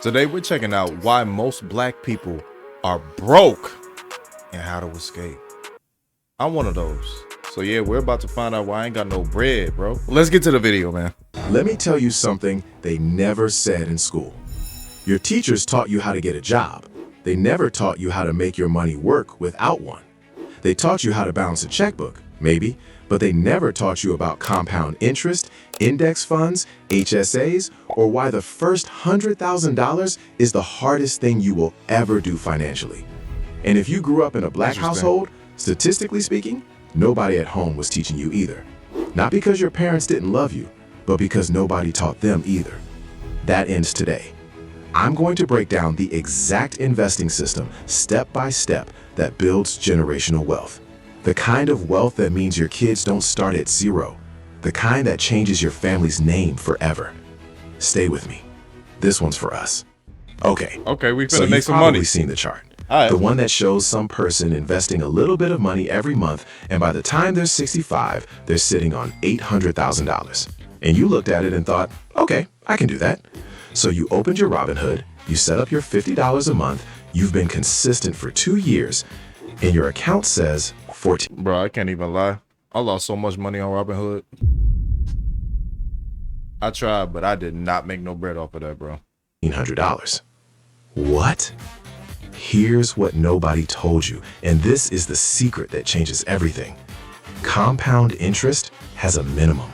Today we're checking out why most black people are broke and how to escape. I'm one of those. So yeah, we're about to find out why I ain't got no bread, bro. Let's get to the video, man. Let me tell you something they never said in school. Your teachers taught you how to get a job. They never taught you how to make your money work without one. They taught you how to balance a checkbook, maybe, but they never taught you about compound interest, index funds, HSAs, or why the first $100,000 is the hardest thing you will ever do financially. And if you grew up in a black household, statistically speaking, nobody at home was teaching you either. Not because your parents didn't love you, but because nobody taught them either. That ends today. I'm going to break down the exact investing system, step by step, that builds generational wealth. The kind of wealth that means your kids don't start at zero. The kind that changes your family's name forever. Stay with me. This one's for us. Okay, we so finna make you've some probably money. seen the chart. All right. The one that shows some person investing a little bit of money every month, and by the time they're 65, they're sitting on $800,000. And you looked at it and thought, okay, I can do that. So you opened your Robinhood, you set up your $50 a month, you've been consistent for 2 years, and your account says Bro, I can't even lie. I lost so much money on Robinhood. I tried, but I did not make no bread off of that, bro. $1,400. What? Here's what nobody told you, and this is the secret that changes everything. Compound interest has a minimum.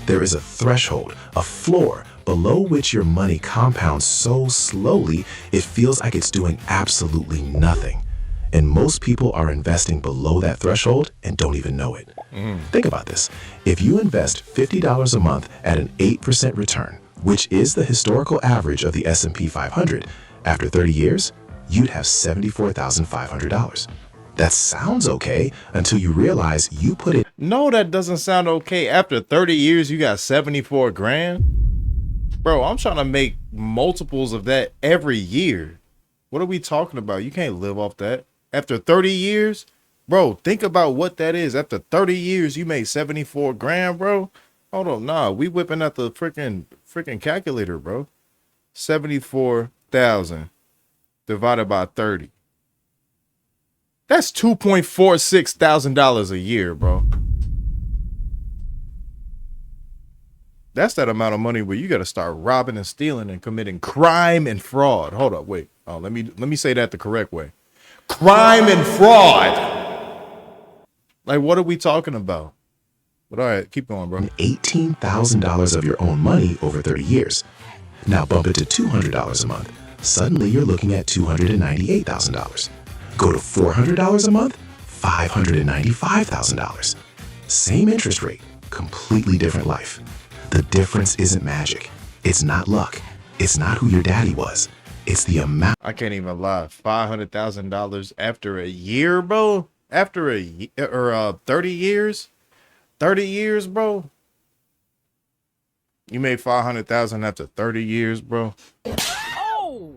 There is a threshold, a floor, below which your money compounds so slowly it feels like it's doing absolutely nothing. And most people are investing below that threshold and don't even know it. Think about this. If you invest $50 a month at an 8% return, which is the historical average of the S&P 500, after 30 years, you'd have $74,500. That sounds okay until you realize you put it. No, that doesn't sound okay. After 30 years, you got 74 grand? Bro, I'm trying to make multiples of that every year. What are we talking about? You can't live off that. After 30 years, bro, think about what that is. After 30 years, you made 74 grand, bro. Hold on, nah, we whipping at the freaking calculator, bro. 74,000 divided by 30. That's $2,460,000 a year, bro. That's that amount of money where you got to start robbing and stealing and committing crime and fraud. Hold up, wait. Oh, let me say that the correct way. Crime and fraud. Like, what are we talking about? But all right, keep going, bro. $18,000 of your own money over 30 years. Now bump it to $200 a month. Suddenly you're looking at $298,000. Go to $400 a month, $595,000. Same interest rate, completely different life. The difference isn't magic. It's not luck. It's not who your daddy was. It's the amount. I can't even lie. $500,000 after a year, bro. After a year or 30 years, 30 years, bro. You made $500,000 after 30 years, bro. Oh.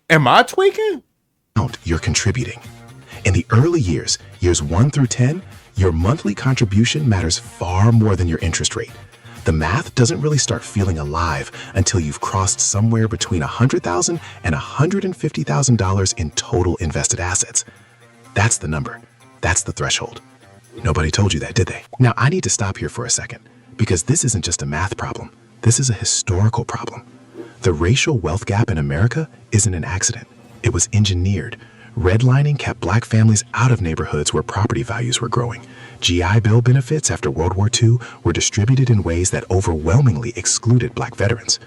Am I tweaking? You're contributing. In the early years, years 1 through 10, your monthly contribution matters far more than your interest rate. The math doesn't really start feeling alive until you've crossed somewhere between $100,000 and $150,000 in total invested assets. That's the number. That's the threshold. Nobody told you that, did they? Now, I need to stop here for a second, because this isn't just a math problem. This is a historical problem. The racial wealth gap in America isn't an accident. It was engineered. Redlining kept black families out of neighborhoods where property values were growing. GI Bill benefits after World War II were distributed in ways that overwhelmingly excluded black veterans.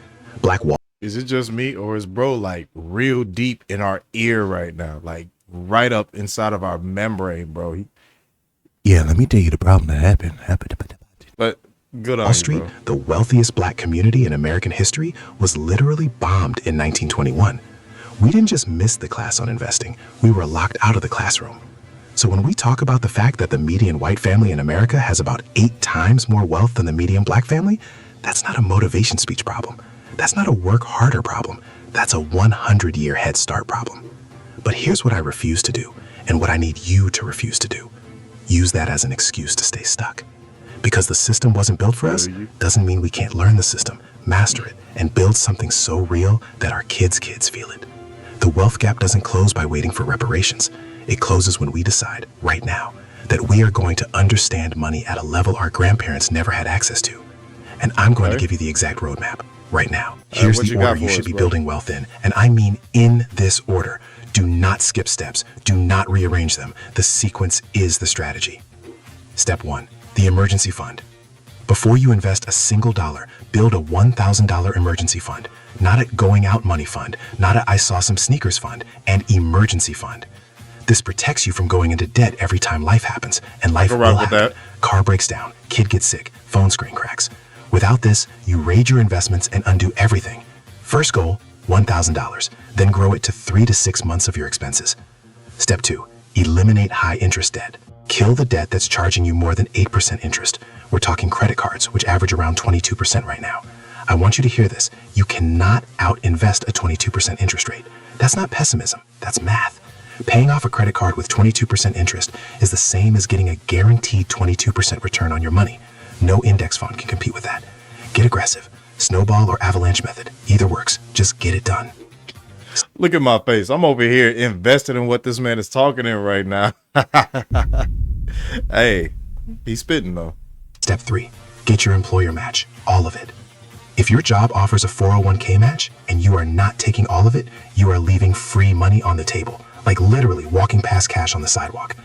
Is it just me, or is bro like real deep in our ear right now? Like right up inside of our membrane, bro. Yeah, let me tell you the problem that happened. But good on Wall you, Street, bro. the wealthiest black community in American history, was literally bombed in 1921. We didn't just miss the class on investing, we were locked out of the classroom. So when we talk about the fact that the median white family in America has about 8 times more wealth than the median black family, that's not a motivation speech problem. That's not a work harder problem. That's a 100-year head start problem. But here's what I refuse to do, and what I need you to refuse to do. Use that as an excuse to stay stuck. Because the system wasn't built for us doesn't mean we can't learn the system, master it, and build something so real that our kids' kids feel it. The wealth gap doesn't close by waiting for reparations. It closes when we decide, right now, that we are going to understand money at a level our grandparents never had access to. And I'm going to give you the exact roadmap right now. Here's what the you got order you for should us, be bro? building wealth in, and I mean in this order. Do not skip steps. Do not rearrange them. The sequence is the strategy. Step 1, the emergency fund. Before you invest a single dollar, build a $1,000 emergency fund. Not a going out money fund, not a I saw some sneakers fund, an emergency fund. This protects you from going into debt every time life happens, and life Go will rock with happen. that. Car breaks down, kid gets sick, phone screen cracks. Without this, you raid your investments and undo everything. First goal, $1,000, then grow it to 3 to 6 months of your expenses. Step 2, eliminate high interest debt. Kill the debt that's charging you more than 8% interest. We're talking credit cards, which average around 22% right now. I want you to hear this. You cannot out-invest a 22% interest rate. That's not pessimism, that's math. Paying off a credit card with 22% interest is the same as getting a guaranteed 22% return on your money. No index fund can compete with that. Get aggressive. Snowball or avalanche method. Either works. Just get it done. Look at my face. I'm over here invested in what this man is talking in right now. Hey, he's spitting though. Step 3. Get your employer match. All of it. If your job offers a 401k match and you are not taking all of it, you are leaving free money on the table. Like literally walking past cash on the sidewalk.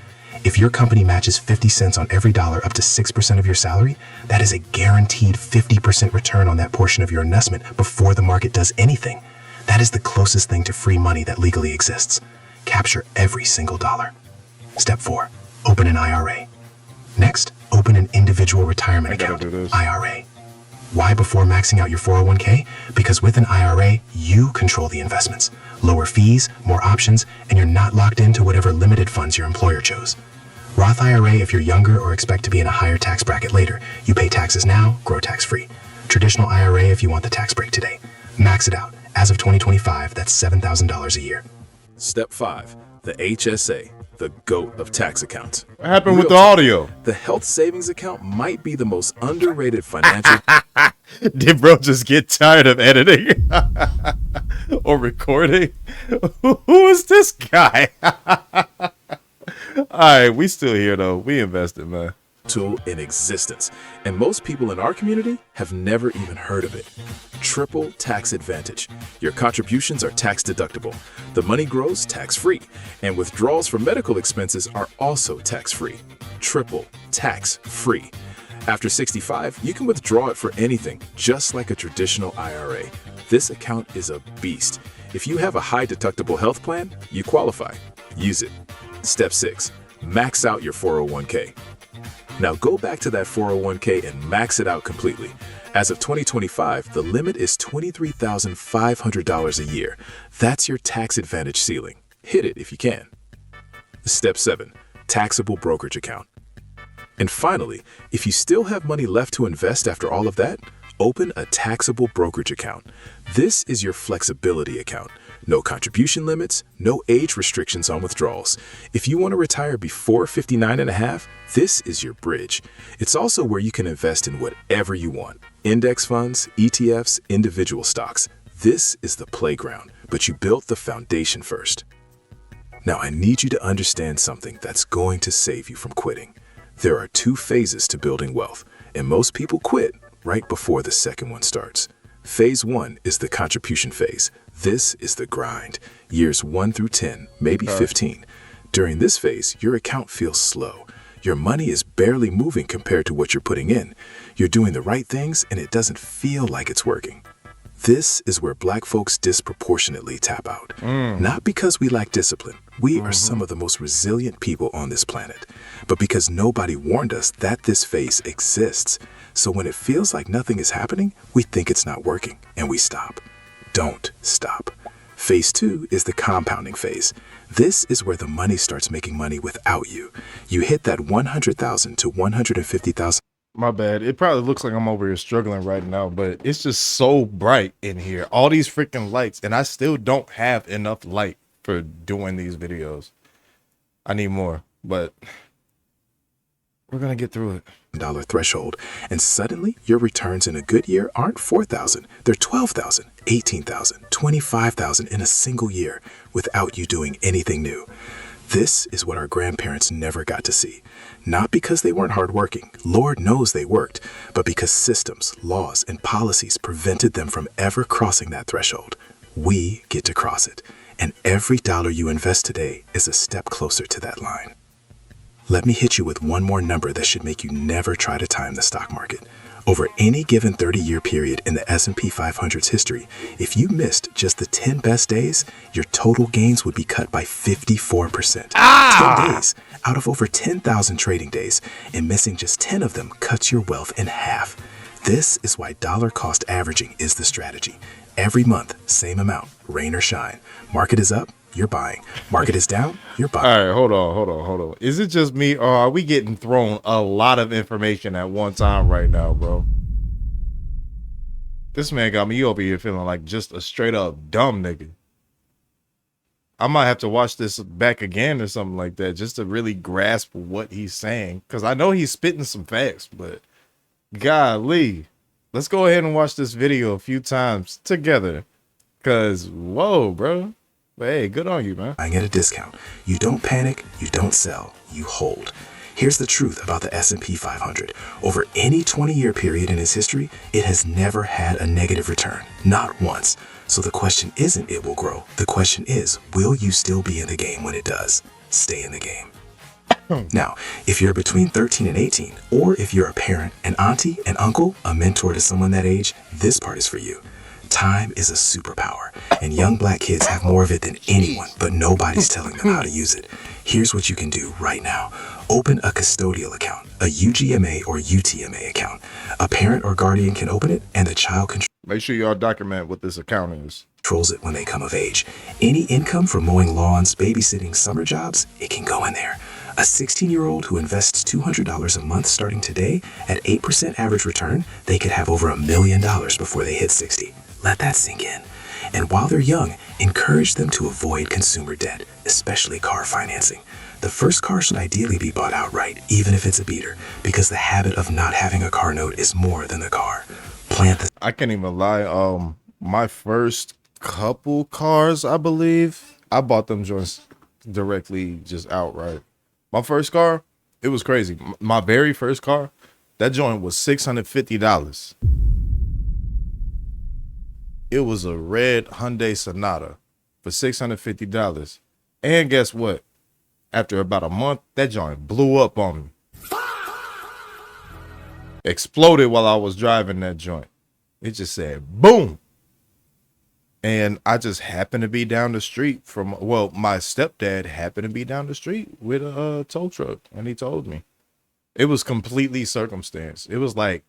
If your company matches 50 cents on every dollar up to 6% of your salary, that is a guaranteed 50% return on that portion of your investment before the market does anything. That is the closest thing to free money that legally exists. Capture every single dollar. Step 4. Open an IRA. Next, open an individual retirement I gotta account, do this. IRA. Why before maxing out your 401k? Because with an IRA, you control the investments. Lower fees, more options, and you're not locked into whatever limited funds your employer chose. Roth IRA if you're younger or expect to be in a higher tax bracket later. You pay taxes now, grow tax-free. Traditional IRA if you want the tax break today. Max it out. As of 2025, that's $7,000 a year. Step 5, the HSA, the GOAT of tax accounts. What happened with the Real talk. audio? The health savings account might be the most underrated financial Did bro just get tired of editing or recording? Who is this guy? All right, we still here though. We invested, man. tool in existence, and most people in our community have never even heard of it. Triple Tax Advantage. Your contributions are tax deductible. The money grows tax-free, and withdrawals for medical expenses are also tax-free. Triple tax-free. After 65, you can withdraw it for anything, just like a traditional IRA. This account is a beast. If you have a high deductible health plan, you qualify. Use it. Step 6. Max out your 401k. Now go back to that 401k and max it out completely. As of 2025, the limit is $23,500 a year. That's your tax advantage ceiling. Hit it if you can. Step 7. Taxable brokerage account. And finally, if you still have money left to invest after all of that, open a taxable brokerage account. This is your flexibility account. No contribution limits, no age restrictions on withdrawals. If you want to retire before 59 and a half, this is your bridge. It's also where you can invest in whatever you want. Index funds, ETFs, individual stocks. This is the playground, but you built the foundation first. Now I need you to understand something that's going to save you from quitting. There are 2 phases to building wealth, and most people quit right before the second one starts. Phase 1 is the contribution phase. This is the grind. Years 1 through 10, maybe 15. During this phase, your account feels slow. Your money is barely moving compared to what you're putting in. You're doing the right things and it doesn't feel like it's working. This is where Black folks disproportionately tap out. Not because we lack discipline. We are some of the most resilient people on this planet. But because nobody warned us that this phase exists. So when it feels like nothing is happening, we think it's not working and we stop. Don't stop. Phase 2 is the compounding phase. This is where the money starts making money without you. You hit that $100,000 to $150,000 My bad. It probably looks like I'm over here struggling right now, but it's just so bright in here. All these freaking lights, and I still don't have enough light for doing these videos. I need more, but We're gonna get through it. Dollar threshold, and suddenly your returns in a good year aren't 4,000, they're 12,000, 18,000, 25,000 in a single year without you doing anything new. This is what our grandparents never got to see. Not because they weren't hardworking, Lord knows they worked, but because systems, laws, and policies prevented them from ever crossing that threshold. We get to cross it, and every dollar you invest today is a step closer to that line. Let me hit you with one more number that should make you never try to time the stock market. Over any given 30-year period in the S&P 500's history, if you missed just the 10 best days, your total gains would be cut by 54%. 10 days out of over 10,000 trading days, and missing just 10 of them cuts your wealth in half. This is why dollar cost averaging is the strategy. Every month, same amount, rain or shine. Market is up, you're buying. Market is down, you're buying. All right, hold on. Is it just me, or are we getting thrown a lot of information at one time right now, bro? This man got me over here feeling like just a straight up dumb nigga. I might have to watch this back again or something like that just to really grasp what he's saying. Because I know he's spitting some facts, but golly. Let's go ahead and watch this video a few times together. Because, whoa, bro. But hey, good on you, man. Buying at a discount. You don't panic, you don't sell, you hold. Here's the truth about the S&P 500. Over any 20-year period in its history, it has never had a negative return. Not once. So the question isn't it will grow. The question is, will you still be in the game when it does? Stay in the game. Now, if you're between 13 and 18, or if you're a parent, an auntie, an uncle, a mentor to someone that age, this part is for you. Time is a superpower, and young black kids have more of it than anyone, but nobody's telling them how to use it. Here's what you can do right now. Open a custodial account, a UGMA or UTMA account. A parent or guardian can open it, and the child Make sure y'all document what this account is. controls it when they come of age. Any income from mowing lawns, babysitting, summer jobs, it can go in there. A 16-year-old who invests $200 a month starting today at 8% average return, they could have over $1 million before they hit 60. Let that sink in. And while they're young, encourage them to avoid consumer debt, especially car financing. The first car should ideally be bought outright, even if it's a beater, because the habit of not having a car note is more than the car. Plant the I can't even lie. My first couple cars, I believe, I bought them joints directly just outright. My first car, it was crazy. My very first car, that joint was $650. It was a red Hyundai Sonata for $650. And guess what? After about a month, that joint blew up on me. Exploded while I was driving that joint. It just said boom. And I just happened to be down the street from, well, my stepdad happened to be down the street with a tow truck. And he told me. It was completely circumstance. It was like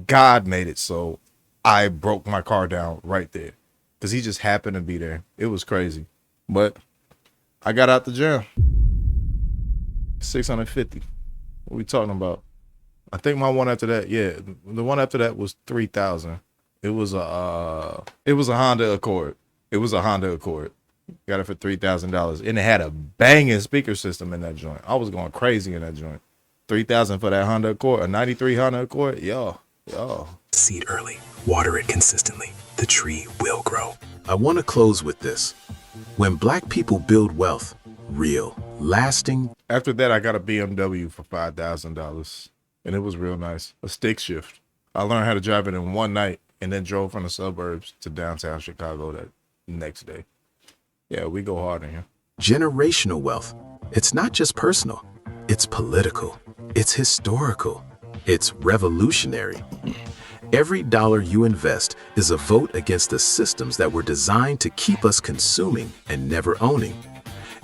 God made it so I broke my car down right there. Because he just happened to be there. It was crazy. But I got out the jam. 650. What we talking about? I think my one after that, yeah, the one after that was 3,000. It was a Honda Accord. It was a Honda Accord. Got it for $3,000, and it had a banging speaker system in that joint. I was going crazy in that joint. 3,000 for that Honda Accord, a '93 Honda Accord. Yo. seed early. Water it consistently. The tree will grow. I want to close with this. When black people build wealth, real, lasting. After that, I got a BMW for $5,000, and it was real nice. A stick shift. I learned how to drive it in one night, and then drove from the suburbs to downtown Chicago that next day. Yeah, we go hard in here. Generational wealth. It's not just personal. It's political. It's historical. It's revolutionary. Every dollar you invest is a vote against the systems that were designed to keep us consuming and never owning.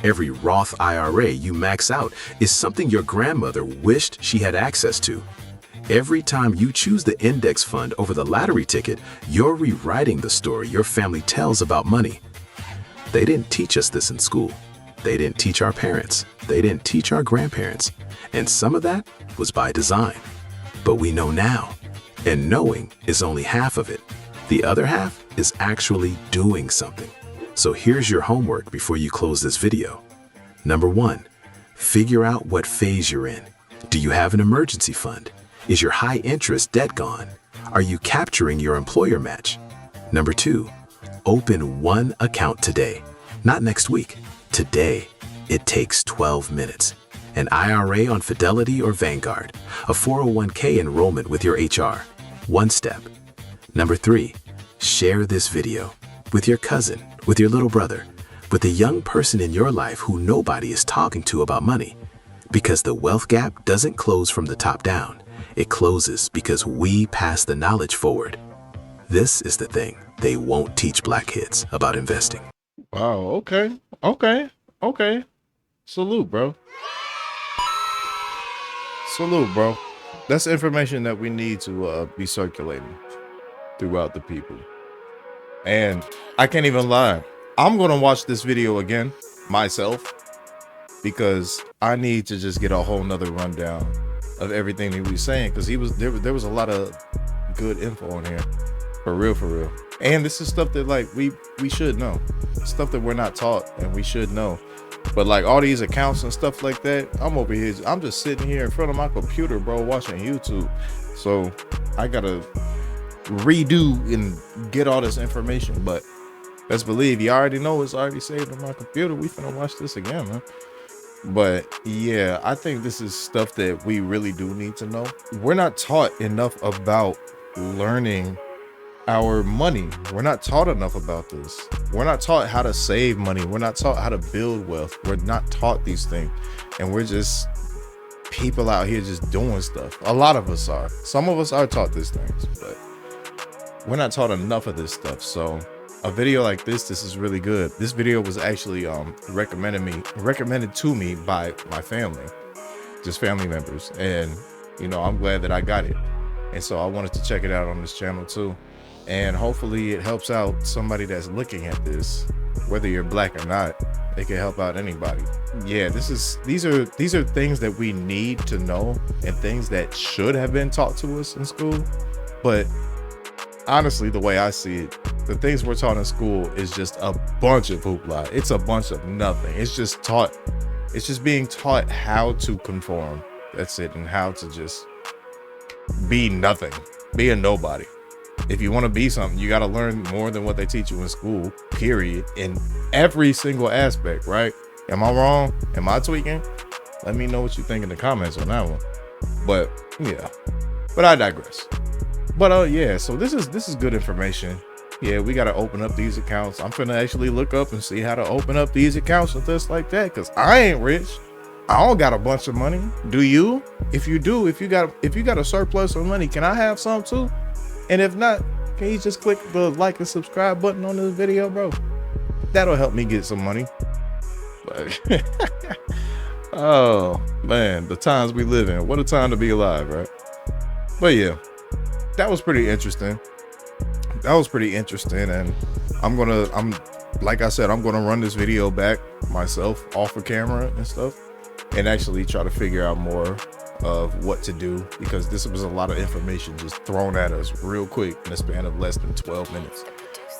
Every Roth IRA you max out is something your grandmother wished she had access to. Every time you choose the index fund over the lottery ticket, you're rewriting the story your family tells about money. They didn't teach us this in school. They didn't teach our parents. They didn't teach our grandparents. And some of that was by design. But we know now. And knowing is only half of it. The other half is actually doing something. So here's your homework before you close this video. Number 1, figure out what phase you're in. Do you have an emergency fund? Is your high interest debt gone? Are you capturing your employer match? Number 2, open one account today, not next week. Today. It takes 12 minutes. An IRA on Fidelity or Vanguard, a 401k enrollment with your HR. One step. Number 3, share this video with your cousin, with your little brother, with a young person in your life who nobody is talking to about money. Because the wealth gap doesn't close from the top down. It closes because we pass the knowledge forward. This is the thing they won't teach black kids about investing. Wow. Okay. Salute, bro. Salute, bro. That's information that we need to be circulating throughout the people. And I can't even lie. I'm going to watch this video again myself because I need to just get a whole nother rundown of everything that he was saying, because there was a lot of good info on here. For real. And this is stuff that like we should know. Stuff that we're not taught and we should know. But like all these accounts and stuff like that, I'm over here. I'm just sitting here in front of my computer, bro, watching YouTube. So I gotta redo and get all this information. But best believe you already know it's already saved on my computer. We finna watch this again, man. But yeah, I think this is stuff that we really do need to know. We're not taught enough about learning our money. We're not taught enough about this. We're not taught how to save money. We're not taught how to build wealth. We're not taught these things. And we're just people out here just doing stuff. A lot of us are. Some of us are taught these things, but we're not taught enough of this stuff. So a video like this is really good. This video was actually recommended to me by my family, just family members. And you know, I'm glad that I got it. And so I wanted to check it out on this channel too. And hopefully it helps out somebody that's looking at this, whether you're black or not. It can help out anybody. Yeah, these are things that we need to know and things that should have been taught to us in school. But honestly, the way I see it, the things we're taught in school is just a bunch of hoopla. It's a bunch of nothing. It's just being taught how to conform. That's it. And how to just be nothing, be a nobody. If you want to be something, you got to learn more than what they teach you in school, period, in every single aspect, right? Am I wrong? Am I tweaking? Let me know what you think in the comments on that one. But yeah, but I digress. But yeah, so this is good information. Yeah, we got to open up these accounts. I'm finna actually look up and see how to open up these accounts and things like that, because I ain't rich. I don't got a bunch of money. Do you? If you do, if you got a surplus of money, can I have some too? And if not, can you just click the like and subscribe button on this video, bro? That'll help me get some money. But oh man, the times we live in. What a time to be alive, right? But yeah, that was pretty interesting. And I'm like I said, I'm gonna run this video back myself off of camera and stuff, and actually try to figure out more of what to do, because this was a lot of information just thrown at us real quick in a span of less than 12 minutes.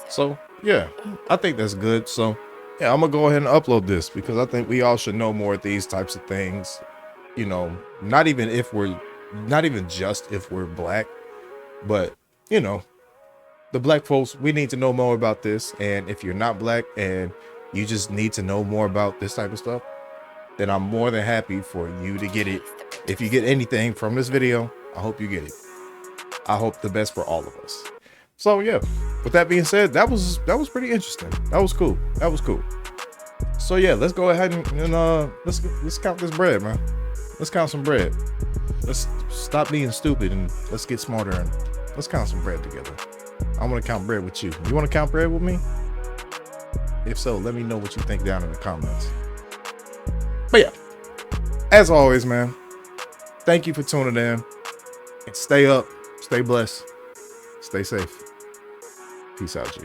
So yeah, I think that's good. So yeah, I'm gonna go ahead and upload this, because I think we all should know more of these types of things. You know, not even just if we're black, but you know, the black folks, we need to know more about this. And if you're not black and you just need to know more about this type of stuff, then I'm more than happy for you to get it. If you get anything from this video, I hope you get it. I hope the best for all of us. So yeah, with that being said, that was pretty interesting. That was cool. So yeah, let's go ahead and let's count this bread, man. Let's count some bread. Let's stop being stupid and let's get smarter, and let's count some bread together. I want to count bread with you. You want to count bread with me? If so, let me know what you think down in the comments. But yeah, as always, man, thank you for tuning in, and stay up, stay blessed, stay safe. Peace out, G.